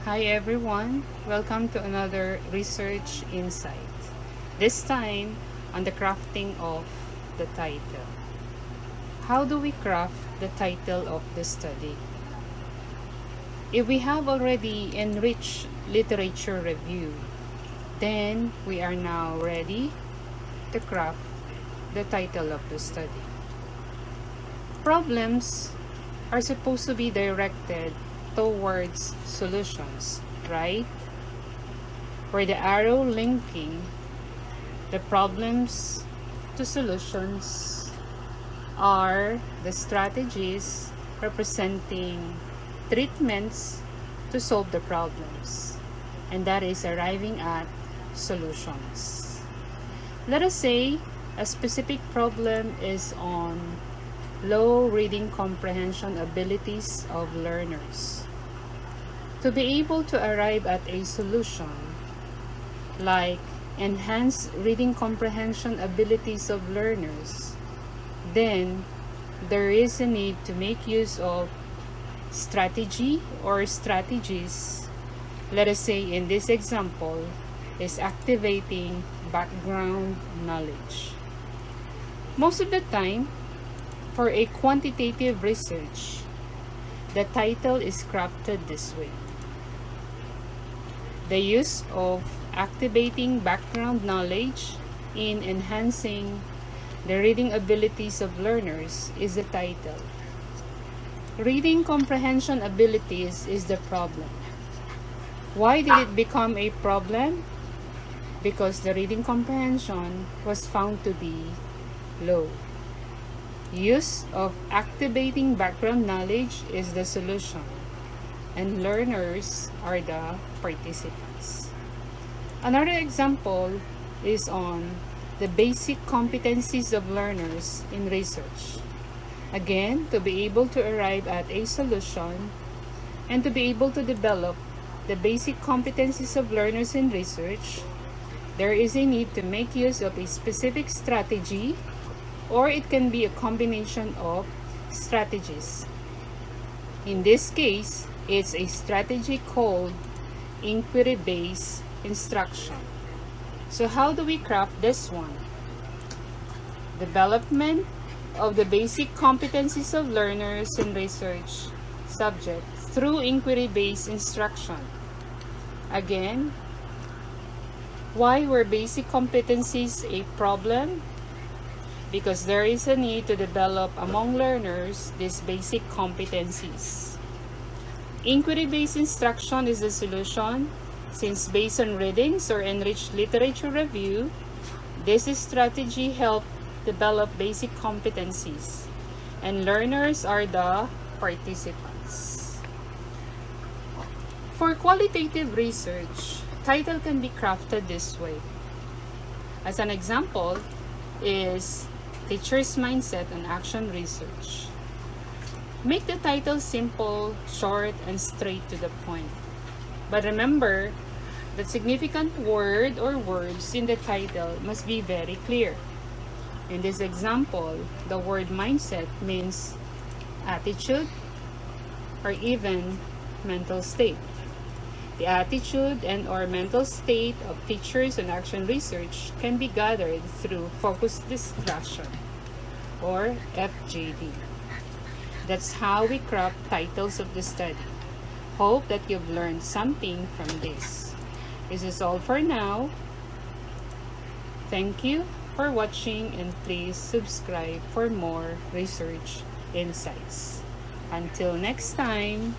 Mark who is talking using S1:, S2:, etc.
S1: Hi everyone, welcome to another research insight. This time on the crafting of the title. How do we craft the title of the study? If we have already enriched literature review, then we are now ready to craft the title of the study. Problems are supposed to be directed towards solutions, right? Where the arrow linking the problems to solutions are the strategies representing treatments to solve the problems, and that is arriving at solutions. Let us say a specific problem is on low reading comprehension abilities of learners. To be able to arrive at a solution like enhanced reading comprehension abilities of learners, then there is a need to make use of strategy or strategies. Let us say in this example is activating background knowledge. Most of the time, for a quantitative research, the title is crafted this way. The use of activating background knowledge in enhancing the reading abilities of learners is the title. Reading comprehension abilities is the problem. Why did it become a problem? Because the reading comprehension was found to be low. Use of activating background knowledge is the solution, and learners are the participants. Another example is on the basic competencies of learners in research. Again, to be able to arrive at a solution and to be able to develop the basic competencies of learners in research, there is a need to make use of a specific strategy, or it can be a combination of strategies. In this case, it's a strategy called inquiry-based instruction. So how do we craft this one? Development of the basic competencies of learners in research subject through inquiry-based instruction. Again, why were basic competencies a problem? Because there is a need to develop among learners these basic competencies. Inquiry-based instruction is the solution, since based on readings or enriched literature review, this strategy helps develop basic competencies, and learners are the participants. For qualitative research, title can be crafted this way. As an example is Teacher's Mindset and Action Research. Make the title simple, short, and straight to the point. But remember that significant word or words in the title must be very clear. In this example, the word mindset means attitude or even mental state. The attitude and or mental state of teachers and action research can be gathered through focused discussion or FGD. That's how we craft titles of the study. Hope that you've learned something from this. This is all for now. Thank you for watching, and please subscribe for more research insights. Until next time.